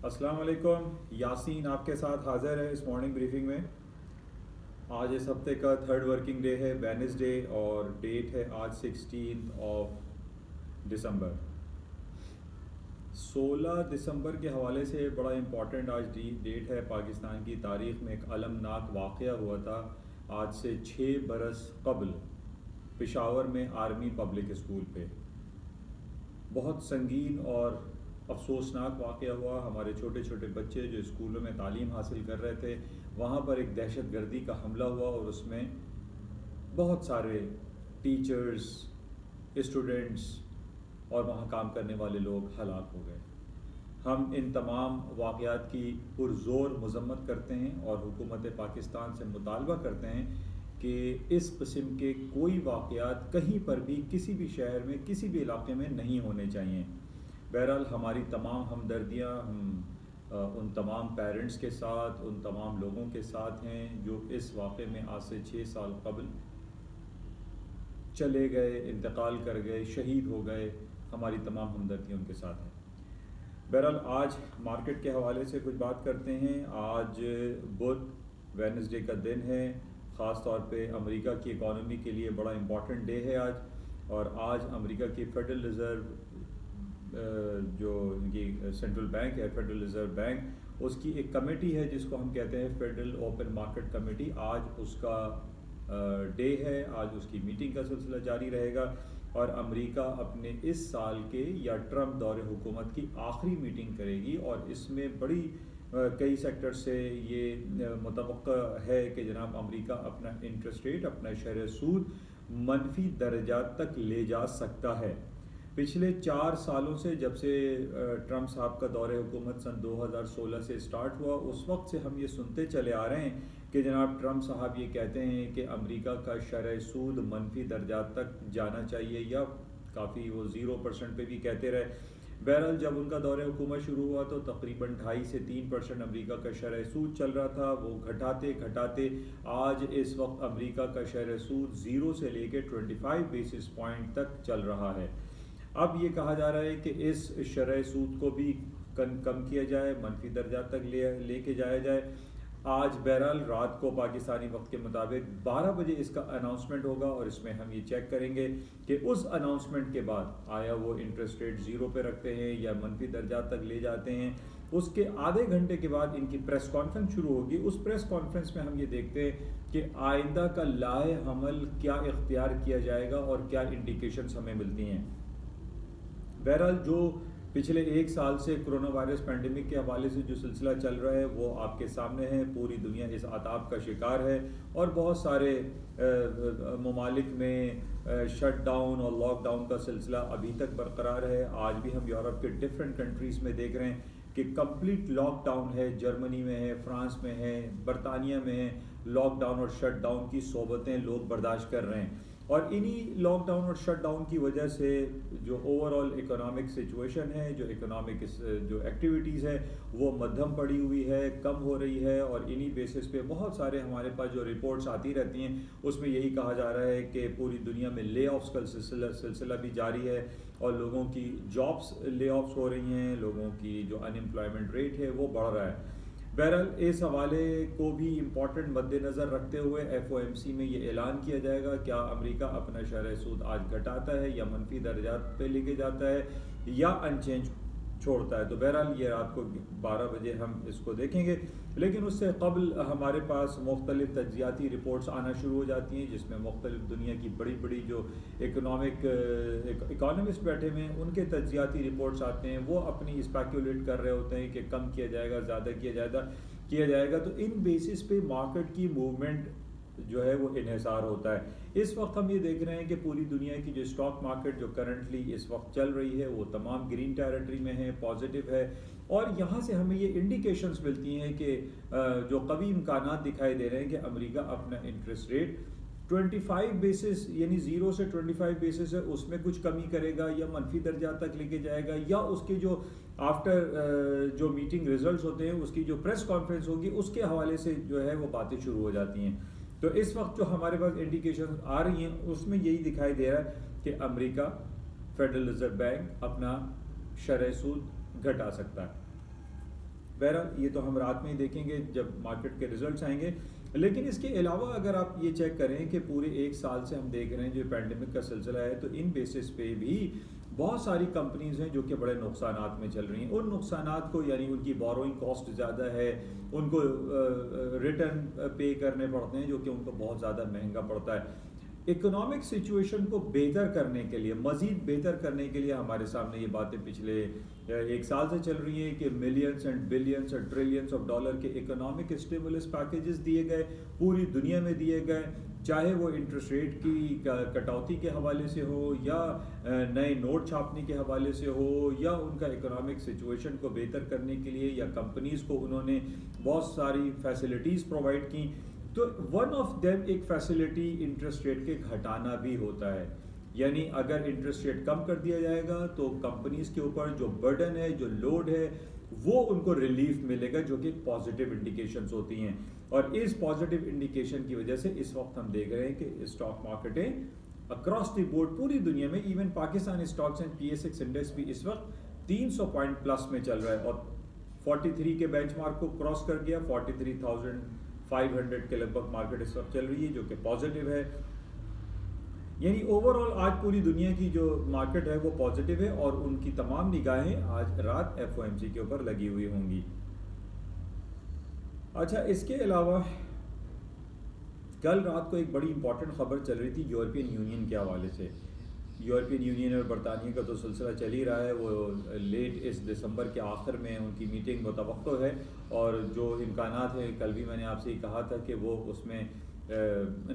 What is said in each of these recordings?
السلام علیکم. یاسین آپ کے ساتھ حاضر ہے اس مارننگ بریفنگ میں. آج اس ہفتے کا تھرڈ ورکنگ ڈے ہے, وینسڈے, اور ڈیٹ ہے آج 16 دسمبر. 16 دسمبر کے حوالے سے بڑا امپورٹنٹ آج ڈیٹ ہے. پاکستان کی تاریخ میں ایک المناک واقعہ ہوا تھا آج سے 6 برس قبل پشاور میں آرمی پبلک اسکول پہ. بہت سنگین اور افسوسناک واقعہ ہوا. ہمارے چھوٹے چھوٹے بچے جو اسکولوں میں تعلیم حاصل کر رہے تھے, وہاں پر ایک دہشت گردی کا حملہ ہوا اور اس میں بہت سارے ٹیچرز, اسٹوڈنٹس اور وہاں کام کرنے والے لوگ ہلاک ہو گئے. ہم ان تمام واقعات کی پرزور مذمت کرتے ہیں اور حکومت پاکستان سے مطالبہ کرتے ہیں کہ اس قسم کے کوئی واقعات کہیں پر بھی کسی بھی شہر میں کسی بھی علاقے میں نہیں ہونے چاہیے. بہرحال ہماری تمام ہمدردیاں ہم ان تمام پیرنٹس کے ساتھ, ان تمام لوگوں کے ساتھ ہیں جو اس واقعے میں آج سے 6 سال قبل چلے گئے, انتقال کر گئے, شہید ہو گئے. ہماری تمام ہمدردیاں ان کے ساتھ ہیں. بہرحال آج مارکیٹ کے حوالے سے کچھ بات کرتے ہیں. آج بدھ, وینسڈے کا دن ہے. خاص طور پہ امریکہ کی اکانومی کے لیے بڑا امپورٹنٹ ڈے ہے آج. اور آج امریکہ کی فیڈرل ریزرو, جو ان کی سینٹرل بینک ہے, فیڈرل ریزرو بینک, اس کی ایک کمیٹی ہے جس کو ہم کہتے ہیں فیڈرل اوپن مارکیٹ کمیٹی. آج اس کا ڈے ہے. آج اس کی میٹنگ کا سلسلہ جاری رہے گا اور امریکہ اپنے اس سال کے یا ٹرمپ دور حکومت کی آخری میٹنگ کرے گی. اور اس میں بڑی کئی سیکٹر سے یہ متوقع ہے کہ جناب امریکہ اپنا انٹرسٹ ریٹ, اپنا شرح سود منفی درجات تک لے جا سکتا ہے. پچھلے 4 سالوں سے, جب سے ٹرمپ صاحب کا دور حکومت سن 2016 سے سٹارٹ ہوا, اس وقت سے ہم یہ سنتے چلے آ رہے ہیں کہ جناب ٹرمپ صاحب یہ کہتے ہیں کہ امریکہ کا شرح سود منفی درجات تک جانا چاہیے, یا کافی وہ 0% پہ بھی کہتے رہے. بہرحال جب ان کا دور حکومت شروع ہوا تو تقریباً 2.5 سے 3% امریکہ کا شرح سود چل رہا تھا. وہ گھٹاتے گھٹاتے آج اس وقت امریکہ کا شرح سود 0 سے لے کے 25 بیسس پوائنٹ تک چل رہا ہے. اب یہ کہا جا رہا ہے کہ اس شرح سود کو بھی کم کیا جائے, منفی درجات تک لے کے جایا جائے. آج بہرحال رات کو پاکستانی وقت کے مطابق 12 بجے اس کا اناؤنسمنٹ ہوگا, اور اس میں ہم یہ چیک کریں گے کہ اس اناؤنسمنٹ کے بعد آیا وہ انٹرسٹ ریٹ 0 پہ رکھتے ہیں یا منفی درجات تک لے جاتے ہیں. اس کے آدھے گھنٹے کے بعد ان کی پریس کانفرنس شروع ہوگی. اس پریس کانفرنس میں ہم یہ دیکھتے ہیں کہ آئندہ کا لائحہ عمل کیا اختیار کیا جائے گا اور کیا انڈیکیشنز ہمیں ملتی ہیں. بہرحال جو پچھلے 1 سال سے کرونا وائرس پینڈیمک کے حوالے سے جو سلسلہ چل رہا ہے وہ آپ کے سامنے ہے. پوری دنیا اس عذاب کا شکار ہے اور بہت سارے ممالک میں شٹ ڈاؤن اور لاک ڈاؤن کا سلسلہ ابھی تک برقرار ہے. آج بھی ہم یورپ کے ڈفرینٹ کنٹریز میں دیکھ رہے ہیں کہ کمپلیٹ لاک ڈاؤن ہے. جرمنی میں ہے, فرانس میں ہے, برطانیہ میں ہے. لاک ڈاؤن اور شٹ ڈاؤن کی صحبتیں لوگ برداشت کر رہے ہیں, اور انہی لاک ڈاؤن اور شٹ ڈاؤن کی وجہ سے جو اوور آل اکنامک سچویشن ہے, جو اکنامک جو ایکٹیویٹیز ہے وہ مدھم پڑی ہوئی ہے, کم ہو رہی ہے. اور انہی بیسس پہ بہت سارے ہمارے پاس جو رپورٹس آتی رہتی ہیں اس میں یہی کہا جا رہا ہے کہ پوری دنیا میں لے آفس کا سلسلہ بھی جاری ہے اور لوگوں کی جابس لے آفس ہو رہی ہیں, لوگوں کی جو ان امپلائمنٹ ریٹ ہے وہ بڑھ رہا ہے. بہرحال اس حوالے کو بھی امپورٹنٹ مد نظر رکھتے ہوئے ایف او ایم سی میں یہ اعلان کیا جائے گا کیا امریکہ اپنا شرح سود آج گھٹاتا ہے یا منفی درجات پہ لے کے جاتا ہے یا ان چینج چھوڑتا ہے. تو بہرحال یہ رات کو 12 بجے ہم اس کو دیکھیں گے. لیکن اس سے قبل ہمارے پاس مختلف تجزیاتی رپورٹس آنا شروع ہو جاتی ہیں جس میں مختلف دنیا کی بڑی بڑی جو اکانومسٹ بیٹھے ہوئے ہیں ان کے تجزیاتی رپورٹس آتے ہیں. وہ اپنی اسپیکولیٹ کر رہے ہوتے ہیں کہ کم کیا جائے گا, زیادہ کیا جائے گا. تو ان بیسس پہ مارکیٹ کی موومنٹ جو ہے وہ انحصار ہوتا ہے. اس وقت ہم یہ دیکھ رہے ہیں کہ پوری دنیا کی جو اسٹاک مارکیٹ جو کرنٹلی اس وقت چل رہی ہے وہ تمام گرین ٹیریٹری میں ہے, پازیٹیو ہے. اور یہاں سے ہمیں یہ انڈیکیشنز ملتی ہیں کہ جو قوی امکانات دکھائی دے رہے ہیں کہ امریکہ اپنا انٹرسٹ ریٹ 25 بیسس یعنی 0 سے 25 بیسس ہے اس میں کچھ کمی کرے گا یا منفی درجات تک لے کے جائے گا, یا اس کے جو آفٹر جو میٹنگ ریزلٹس ہوتے ہیں اس کی جو پریس کانفرنس ہوگی اس کے حوالے سے جو ہے وہ باتیں شروع ہو جاتی ہیں. تو اس وقت جو ہمارے پاس انڈیکیشن آ رہی ہیں اس میں یہی دکھائی دے رہا ہے کہ امریکہ فیڈرل ریزرو بینک اپنا شرح سود گھٹا سکتا ہے. بہرحال یہ تو ہم رات میں ہی دیکھیں گے جب مارکیٹ کے ریزلٹس آئیں گے. لیکن اس کے علاوہ اگر آپ یہ چیک کریں کہ پورے ایک سال سے ہم دیکھ رہے ہیں جو پینڈیمک کا سلسلہ ہے, تو ان بیسس پہ بھی بہت ساری کمپنیز ہیں جو کہ بڑے نقصانات میں چل رہی ہیں. ان نقصانات کو یعنی ان کی بوروئنگ کاسٹ زیادہ ہے, ان کو ریٹرن پے کرنے پڑتے ہیں جو کہ ان کو بہت زیادہ مہنگا پڑتا ہے. اکنامک سچویشن کو بہتر کرنے کے لیے, مزید بہتر کرنے کے لیے ہمارے سامنے یہ باتیں پچھلے ایک سال سے چل رہی ہیں کہ ملینز اینڈ بلینز اور ٹریلینز آف ڈالر کے اکنامک اسٹیمولس پیکیجز دیے گئے, پوری دنیا میں دیے گئے, چاہے وہ انٹرسٹ ریٹ کی کٹوتی کے حوالے سے ہو یا نئے نوٹ چھاپنے کے حوالے سے ہو یا ان کا اکنامک سچویشن کو بہتر کرنے کے لیے یا کمپنیز کو انہوں نے بہت ساری فیسلٹیز پرووائڈ کی. تو ون آف دیم ایک فیسلٹی انٹرسٹ ریٹ کے گھٹانا بھی ہوتا ہے. یعنی اگر انٹرسٹ ریٹ کم کر دیا جائے گا تو کمپنیز کے اوپر جو برڈن ہے, جو لوڈ ہے, وہ ان کو ریلیف ملے گا, جو کہ پازیٹیو انڈیکیشنز ہوتی ہیں. اور اس پازیٹیو انڈیکیشن کی وجہ سے اس وقت ہم دیکھ رہے ہیں کہ اسٹاک مارکیٹیں اکراس دی بورڈ پوری دنیا میں, even Pakistan stocks and PSX index بھی اس وقت 300 پوائنٹ پلس میں چل رہا ہے اور 43 کے بینچ مارک کو کراس کر گیا. 43,500 کے لگ بھگ مارکیٹ اس وقت چل رہی ہے جو کہ پازیٹیو ہے. یعنی اوور آل آج پوری دنیا کی جو مارکیٹ ہے وہ پازیٹیو ہے اور ان کی تمام نگاہیں آج رات FOMC کے اوپر لگی ہوئی ہوں گی. اچھا, اس کے علاوہ کل رات کو ایک بڑی امپورٹنٹ خبر چل رہی تھی یورپین یونین کے حوالے سے. یورپین یونین اور برطانیہ کا تو سلسلہ چل ہی رہا ہے, وہ لیٹ اس دسمبر کے آخر میں ان کی میٹنگ متوقع ہے اور جو امکانات ہیں, کل بھی میں نے آپ سے یہ کہا تھا کہ وہ اس میں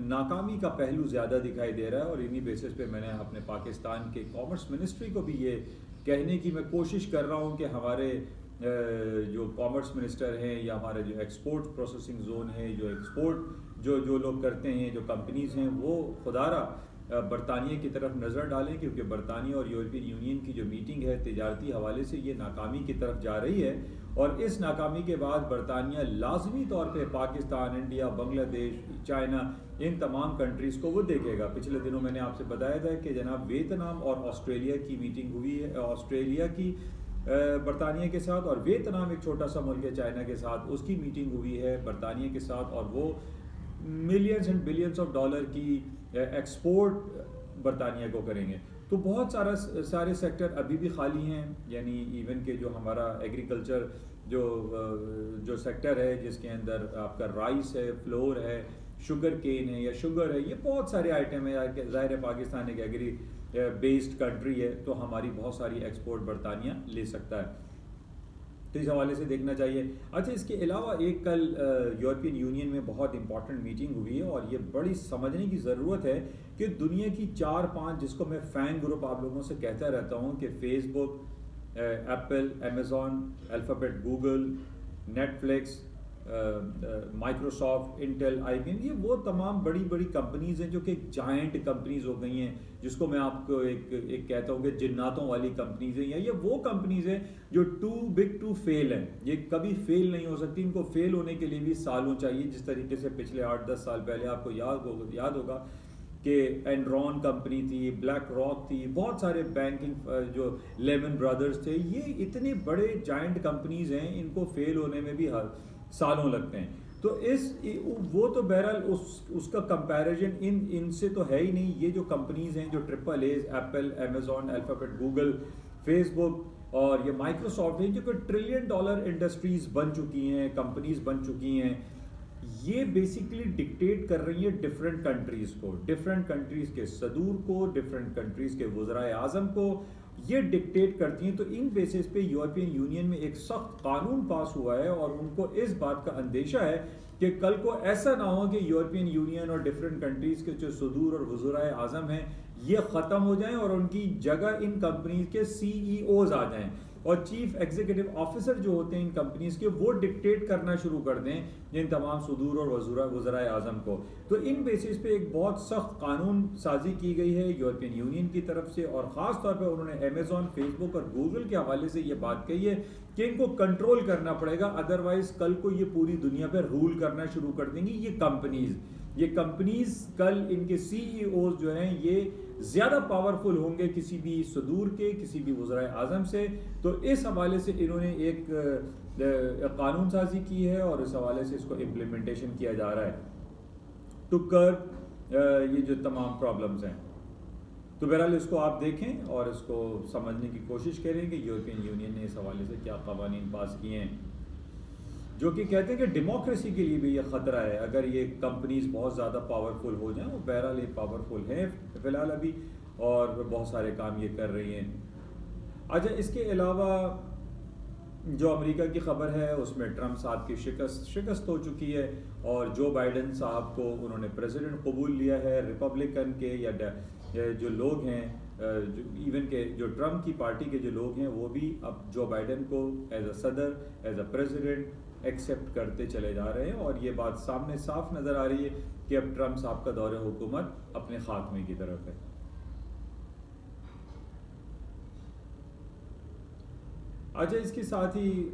ناکامی کا پہلو زیادہ دکھائی دے رہا ہے. اور انہی بیسس پہ میں نے اپنے پاکستان کے کامرس منسٹری کو بھی یہ کہنے کی میں کوشش کر رہا ہوں کہ ہمارے جو کامرس منسٹر ہیں یا ہمارے جو ایکسپورٹ پروسیسنگ زون ہے, جو ایکسپورٹ جو لوگ کرتے ہیں, جو کمپنیز ہیں, وہ خدارہ برطانیہ کی طرف نظر ڈالیں کیونکہ برطانیہ اور یورپین یونین کی جو میٹنگ ہے تجارتی حوالے سے یہ ناکامی کی طرف جا رہی ہے. اور اس ناکامی کے بعد برطانیہ لازمی طور پہ پاکستان, انڈیا, بنگلہ دیش, چائنا, ان تمام کنٹریز کو وہ دیکھے گا. پچھلے دنوں میں نے آپ سے بتایا تھا کہ جناب ویتنام اور آسٹریلیا کی میٹنگ ہوئی ہے, آسٹریلیا کی برطانیہ کے ساتھ, اور ویتنام ایک چھوٹا سا ملک ہے چائنا کے ساتھ, اس کی میٹنگ ہوئی ہے برطانیہ کے ساتھ, اور وہ millions and billions of dollar کی ایکسپورٹ برطانیہ کو کریں گے. تو بہت سارے سیکٹر ابھی بھی خالی ہیں. یعنی ایون کہ جو ہمارا ایگریکلچر جو سیکٹر ہے جس کے اندر آپ کا رائس ہے, فلور ہے, شوگر کین ہے یا شوگر ہے, یہ بہت سارے آئٹم ہیں. ظاہر ہے پاکستان ایک ایگری بیسڈ کنٹری ہے تو ہماری بہت ساری ایکسپورٹ برطانیہ لے سکتا ہے, تو اس حوالے سے دیکھنا چاہیے. اچھا, اس کے علاوہ ایک کل یورپین یونین میں بہت امپورٹنٹ میٹنگ ہوئی ہے اور یہ بڑی سمجھنے کی ضرورت ہے کہ دنیا کی 4-5 جس کو میں فین گروپ آپ لوگوں سے کہتا رہتا ہوں کہ Facebook, Apple, Amazon, Alphabet, Google, Netflix, Microsoft, Intel, IBM, یہ وہ تمام بڑی بڑی کمپنیز ہیں جو کہ جائنٹ کمپنیز ہو گئی ہیں, جس کو میں آپ کو ایک کہتا ہوں کہ جناتوں والی کمپنیز ہیں, یا یہ وہ کمپنیز ہیں جو ٹو بگ ٹو فیل ہیں. یہ کبھی فیل نہیں ہو سکتی, ان کو فیل ہونے کے لیے بھی سالوں چاہیے. جس طریقے سے پچھلے 8-10 سال پہلے آپ کو یاد ہوگا کہ اینرون کمپنی تھی, بلیک راک تھی, بہت سارے بینکنگ جو لیمن برادرز تھے, یہ اتنے بڑے جائنٹ کمپنیز ہیں, ان کو فیل ہونے میں بھی سالوں لگتے ہیں. تو وہ تو بہرحال اس کا کمپیریزن ان سے تو ہے ہی نہیں. یہ جو کمپنیز ہیں جو triple A's, Apple, Amazon, Alphabet, Google, Facebook اور یہ مائکروسافٹ ہیں, جو کہ $1 ٹریلین انڈسٹریز بن چکی ہیں, کمپنیز بن چکی ہیں, یہ بیسیکلی ڈکٹیٹ کر رہی ہیں ڈفرینٹ کنٹریز کو, ڈفرینٹ کنٹریز کے صدور کو, ڈفرینٹ کنٹریز کے وزرائے اعظم کو یہ ڈکٹیٹ کرتی ہیں. تو ان بیسس پہ یورپین یونین میں ایک سخت قانون پاس ہوا ہے اور ان کو اس بات کا اندیشہ ہے کہ کل کو ایسا نہ ہو کہ یورپین یونین اور ڈفرینٹ کنٹریز کے جو صدور اور وزرائے اعظم ہیں یہ ختم ہو جائیں اور ان کی جگہ ان کمپنیز کے CEOs آ جائیں اور چیف ایگزیکٹو آفیسر جو ہوتے ہیں ان کمپنیز کے, وہ ڈکٹیٹ کرنا شروع کر دیں ان تمام صدور اور وزرائے اعظم کو. تو ان بیسس پہ ایک بہت سخت قانون سازی کی گئی ہے یورپین یونین کی طرف سے, اور خاص طور پہ انہوں نے امیزون, فیس بک اور گوگل کے حوالے سے یہ بات کہی ہے کہ ان کو کنٹرول کرنا پڑے گا, ادروائز کل کو یہ پوری دنیا پہ رول کرنا شروع کر دیں گی یہ کمپنیز. یہ کمپنیز کل ان کے سی ای اوز جو ہیں یہ زیادہ پاورفل ہوں گے کسی بھی صدور کے، کسی بھی وزرائے اعظم سے. تو اس حوالے سے انہوں نے ایک قانون سازی کی ہے اور اس حوالے سے اس کو امپلیمنٹیشن کیا جا رہا ہے ٹو کرب یہ جو تمام پرابلمز ہیں. تو بہرحال اس کو آپ دیکھیں اور اس کو سمجھنے کی کوشش کریں کہ یورپین یونین نے اس حوالے سے کیا قوانین پاس کیے ہیں جو کہ کہتے ہیں کہ ڈیموکریسی کے لیے بھی یہ خطرہ ہے اگر یہ کمپنیز بہت زیادہ پاورفل ہو جائیں. وہ بہرحال یہ پاورفل ہیں فی الحال ابھی اور بہت سارے کام یہ کر رہی ہیں. اچھا اس کے علاوہ جو امریکہ کی خبر ہے اس میں ٹرمپ صاحب کی شکست ہو چکی ہے اور جو بائیڈن صاحب کو انہوں نے پریزیڈنٹ قبول لیا ہے ریپبلکن کے یا جو لوگ ہیں ایون کہ جو ٹرمپ کی پارٹی کے جو لوگ ہیں وہ بھی اب جو بائیڈن کو ایز اے صدر ایز اے پریزیڈنٹ ایکسیپٹ کرتے چلے جا رہے ہیں. اور یہ بات سامنے صاف نظر آ رہی ہے کہ اب ٹرمپ صاحب کا دور حکومت اپنے خاتمے کی طرف ہے. اچھا اس کے ساتھ ہی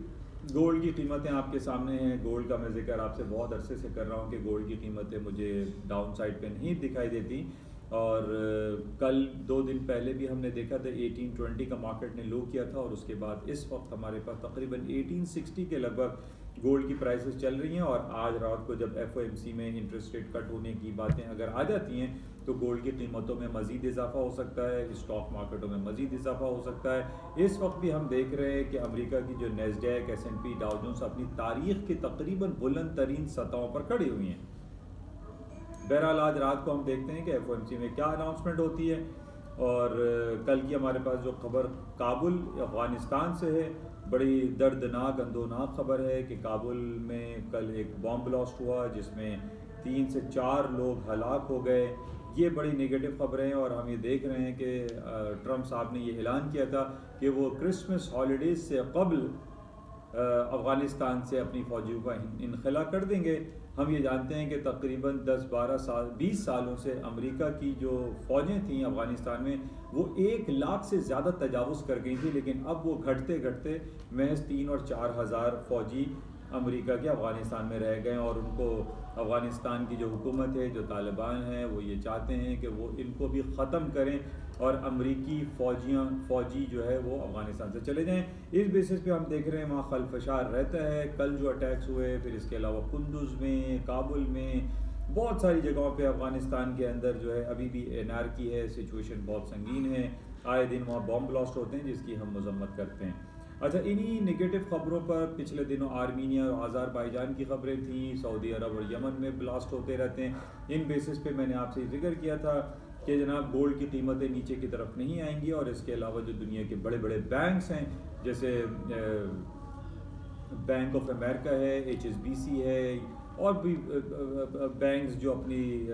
گولڈ کی قیمتیں آپ کے سامنے ہیں. گولڈ کا میں ذکر آپ سے بہت عرصے سے کر رہا ہوں کہ گولڈ کی قیمتیں مجھے ڈاؤن سائڈ پہ نہیں دکھائی دیتی اور کل 2 دن پہلے بھی ہم نے دیکھا تھا 1820 کا مارکیٹ نے لو کیا تھا اور اس کے بعد اس وقت ہمارے پاس تقریباً 1860 کے لگ بھگ گولڈ کی پرائسز چل رہی ہیں. اور آج رات کو جب ایف او ایم سی میں انٹرسٹ ریٹ کٹ ہونے کی باتیں اگر آ جاتی ہیں تو گولڈ کی قیمتوں میں مزید اضافہ ہو سکتا ہے, اسٹاک مارکیٹوں میں مزید اضافہ ہو سکتا ہے. اس وقت بھی ہم دیکھ رہے ہیں کہ امریکہ کی جو نیسڈیک, ایس این پی, ڈاؤ جونز اپنی تاریخ کی تقریباً بلند ترین سطحوں پر کھڑی ہوئی ہیں. بہرحال آج رات کو ہم دیکھتے ہیں کہ ایف او ایم سی میں کیا اناؤنسمنٹ ہوتی ہے. اور کل کی ہمارے پاس جو خبر کابل افغانستان سے ہے, بڑی دردناک اندوناک خبر ہے کہ کابل میں کل ایک بام بلاسٹ ہوا جس میں 3 سے 4 لوگ ہلاک ہو گئے. یہ بڑی نگیٹو خبریں ہیں اور ہم یہ دیکھ رہے ہیں کہ ٹرمپ صاحب نے یہ اعلان کیا تھا کہ وہ کرسمس ہالیڈیز سے قبل افغانستان سے اپنی فوجیوں کا انخلا کر دیں گے. ہم یہ جانتے ہیں کہ تقریباً 10-12 سال 20 سالوں سے امریکہ کی جو فوجیں تھیں افغانستان میں وہ 1 لاکھ سے زیادہ تجاوز کر گئی تھی, لیکن اب وہ گھٹتے گھٹتے محض 3 اور 4 ہزار فوجی امریکہ کے افغانستان میں رہ گئے. اور ان کو افغانستان کی جو حکومت ہے, جو طالبان ہیں, وہ یہ چاہتے ہیں کہ وہ ان کو بھی ختم کریں اور امریکی فوجی جو ہے وہ افغانستان سے چلے جائیں. اس بیسس پہ ہم دیکھ رہے ہیں وہاں خلفشار رہتا ہے. کل جو اٹیکس ہوئے, پھر اس کے علاوہ قندوز میں, کابل میں, بہت ساری جگہوں پہ افغانستان کے اندر جو ہے ابھی بھی انارکی ہے, سچویشن بہت سنگین ہے. آئے دن وہاں بم بلاسٹ ہوتے ہیں جس کی ہم مذمت کرتے ہیں. اچھا انہی نگیٹو خبروں پر پچھلے دنوں آرمینیا اور آذربائیجان کی خبریں تھیں, سعودی عرب اور یمن میں بلاسٹ ہوتے رہتے ہیں. ان بیسس پہ میں نے آپ سے ذکر کیا تھا کہ جناب گولڈ کی قیمتیں نیچے کی طرف نہیں آئیں گی. اور اس کے علاوہ جو دنیا کے بڑے بڑے بینکس ہیں جیسے بینک آف امریکہ ہے, ایچ ایس بی سی ہے, اور بھی بینکس جو اپنی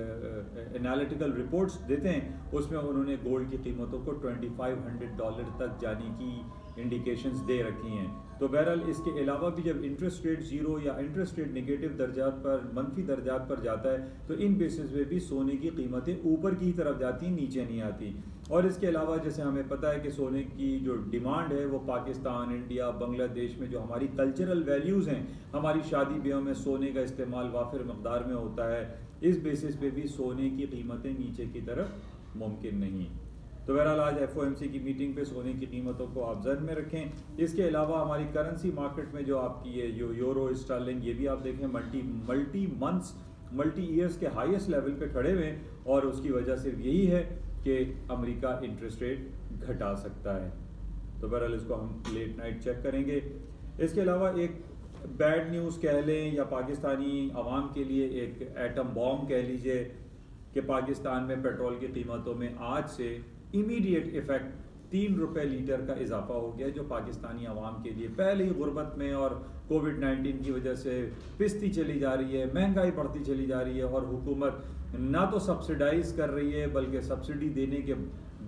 انالیٹیکل رپورٹس دیتے ہیں اس میں انہوں نے گولڈ کی قیمتوں کو $2500 تک جانے کی انڈیکیشنز دے رکھی ہیں. تو بہرحال اس کے علاوہ بھی جب انٹرسٹ ریٹ 0 یا انٹرسٹ ریٹ نگیٹو درجات پر, منفی درجات پر جاتا ہے تو ان بیسس پہ بھی سونے کی قیمتیں اوپر کی طرف جاتی ہیں, نیچے نہیں آتی. اور اس کے علاوہ جیسے ہمیں پتہ ہے کہ سونے کی جو ڈیمانڈ ہے وہ پاکستان, انڈیا, بنگلہ دیش میں جو ہماری کلچرل ویلیوز ہیں, ہماری شادی بیاہوں میں سونے کا استعمال وافر مقدار میں ہوتا ہے, اس بیسس پہ بھی سونے کی قیمتیں نیچے کی طرف ممکن نہیں. تو بہرحال آج ایف او ایم سی کی میٹنگ پہ سونے کی قیمتوں کو آپ ذہن میں رکھیں. اس کے علاوہ ہماری کرنسی مارکیٹ میں جو آپ کی یہ یورو, اسٹرلنگ, یہ بھی آپ دیکھیں ملٹی ایئرز کے ہائیسٹ لیول پہ کھڑے ہوئے, اور اس کی وجہ صرف یہی ہے کہ امریکہ انٹرسٹ ریٹ گھٹا سکتا ہے. تو بہرحال اس کو ہم لیٹ نائٹ چیک کریں گے. اس کے علاوہ ایک بیڈ نیوز کہہ لیں یا پاکستانی عوام کے لیے ایک ایٹم بام کہہ لیجئے کہ پاکستان میں پیٹرول کی قیمتوں میں آج سے امیڈیٹ ایفیکٹ $3 لیٹر کا اضافہ ہو گیا, جو پاکستانی عوام کے لیے پہلے ہی غربت میں اور کووڈ-19 کی وجہ سے پستی چلی جا رہی ہے, مہنگائی بڑھتی چلی جا رہی ہے, اور حکومت نہ تو سبسیڈائز کر رہی ہے بلکہ سبسڈی دینے کے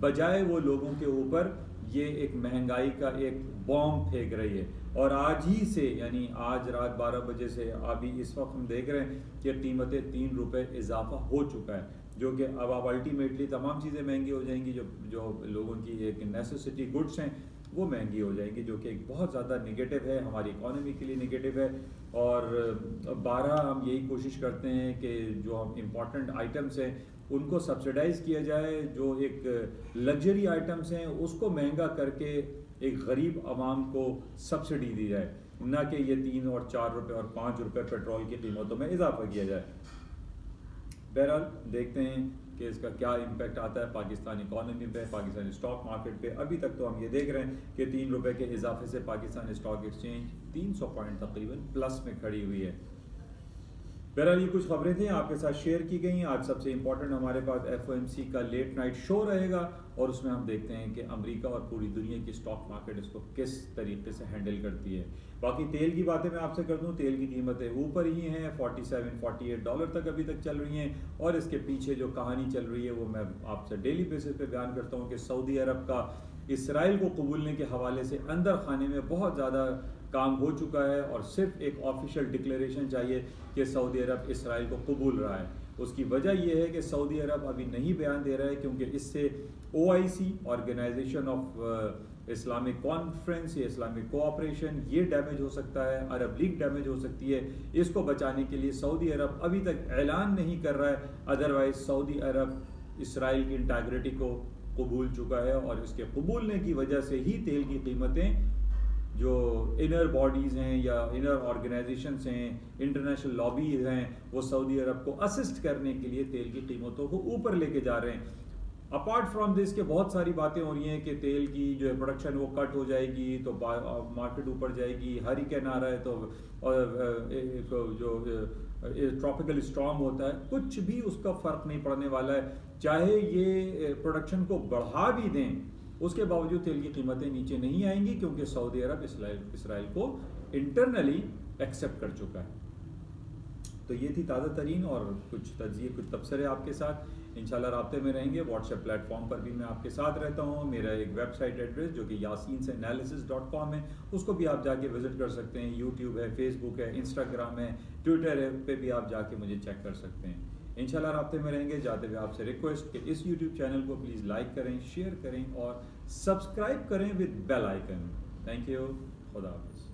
بجائے وہ لوگوں کے اوپر یہ ایک مہنگائی کا ایک بام پھینک رہی ہے. اور آج ہی سے یعنی آج رات 12 بجے سے ابھی اس وقت ہم دیکھ رہے ہیں کہ قیمتیں $3 اضافہ ہو چکا ہے, جو کہ اب الٹیمیٹلی تمام چیزیں مہنگی ہو جائیں گی. جو لوگوں کی ایک نیسیسٹی گڈس ہیں وہ مہنگی ہو جائیں گی، جو کہ ایک بہت زیادہ نگیٹو ہے، ہماری اکانومی کے لیے نگیٹو ہے۔ اور بارہ ہم یہی کوشش کرتے ہیں کہ جو ہم امپورٹنٹ آئٹمس ہیں ان کو سبسڈائز کیا جائے، جو ایک لگژری آئٹمس ہیں اس کو مہنگا کر کے ایک غریب عوام کو سبسڈی دی جائے، نہ کہ یہ 3 اور 4 روپے اور 5 روپے پیٹرول کی قیمتوں میں اضافہ کیا جائے۔ بہرحال دیکھتے ہیں کہ اس کا کیا امپیکٹ آتا ہے پاکستانی اکانومی پہ، پاکستانی اسٹاک مارکیٹ پہ۔ ابھی تک تو ہم یہ دیکھ رہے ہیں کہ 3 روپے کے اضافے سے پاکستانی اسٹاک ایکسچینج 300 پوائنٹ تقریباً پلس میں کھڑی ہوئی ہے۔ بہرحال یہ کچھ خبریں تھیں آپ کے ساتھ شیئر کی گئیں۔ آج سب سے امپورٹنٹ ہمارے پاس FOMC کا لیٹ نائٹ شو رہے گا، اور اس میں ہم دیکھتے ہیں کہ امریکہ اور پوری دنیا کی اسٹاک مارکیٹ اس کو کس طریقے سے ہینڈل کرتی ہے۔ باقی تیل کی باتیں میں آپ سے کر دوں، تیل کی قیمتیں اوپر ہی ہیں، $47-48 تک ابھی تک چل رہی ہیں، اور اس کے پیچھے جو کہانی چل رہی ہے وہ میں آپ سے ڈیلی بیسس پہ بیان کرتا ہوں کہ سعودی عرب کا اسرائیل کو قبولنے کے حوالے سے اندر خانے میں بہت زیادہ کام ہو چکا ہے، اور صرف ایک آفیشیل ڈکلیریشن چاہیے کہ سعودی عرب اسرائیل کو قبول رہا ہے۔ اس کی وجہ یہ ہے کہ سعودی عرب ابھی نہیں بیان دے رہا ہے، کیونکہ اس سے OIC organisation of Islamic conference یا اسلامک کوآپریشن یہ ڈیمیج ہو سکتا ہے، عرب لیگ ڈیمیج ہو سکتی ہے۔ اس کو بچانے کے لیے سعودی عرب ابھی تک اعلان نہیں کر رہا ہے، ادروائز سعودی عرب اسرائیل کی انٹیگریٹی کو قبول چکا ہے، اور اس کے قبولنے کی وجہ سے ہی تیل کی قیمتیں جو انر باڈیز ہیں یا انر آرگنائزیشنز ہیں، انٹرنیشنل لابیز ہیں، وہ سعودی عرب کو اسسٹ کرنے کے لیے تیل کی قیمتوں کو اوپر لے کے جا رہے ہیں۔ اپارٹ فرام دس کہ بہت ساری باتیں ہو رہی ہیں کہ تیل کی جو ہے پروڈکشن وہ کٹ ہو جائے گی تو مارکیٹ اوپر جائے گی، ہریکین آ رہا ہے تو جو ٹراپیکل اسٹارم ہوتا ہے، کچھ بھی اس کا فرق نہیں پڑنے والا ہے۔ چاہے یہ پروڈکشن کو بڑھا بھی دیں، اس کے باوجود تیل کی قیمتیں نیچے نہیں آئیں گی، کیونکہ سعودی عرب اسرائیل کو انٹرنلی ایکسیپٹ کر چکا ہے۔ تو یہ تھی تازہ ترین اور کچھ تجزیے، کچھ تبصرے آپ کے ساتھ انشاءاللہ رابطے میں رہیں گے۔ واٹس ایپ پلیٹ فارم پر بھی میں آپ کے ساتھ رہتا ہوں۔ میرا ایک ویب سائٹ ایڈریس جو کہ yasinseanalysis.com ہے، اس کو بھی آپ جا کے وزٹ کر سکتے ہیں۔ یوٹیوب ہے، فیس بک ہے، انسٹاگرام ہے، ٹویٹر ہے، پہ بھی آپ جا کے مجھے چیک کر سکتے ہیں۔ انشاءاللہ رابطے میں رہیں گے۔ جاتے ہوئے آپ سے ریکویسٹ کہ اس یوٹیوب چینل کو پلیز لائک کریں، شیئر کریں اور سبسکرائب کریں with bell icon. Thank you, خدا حافظ۔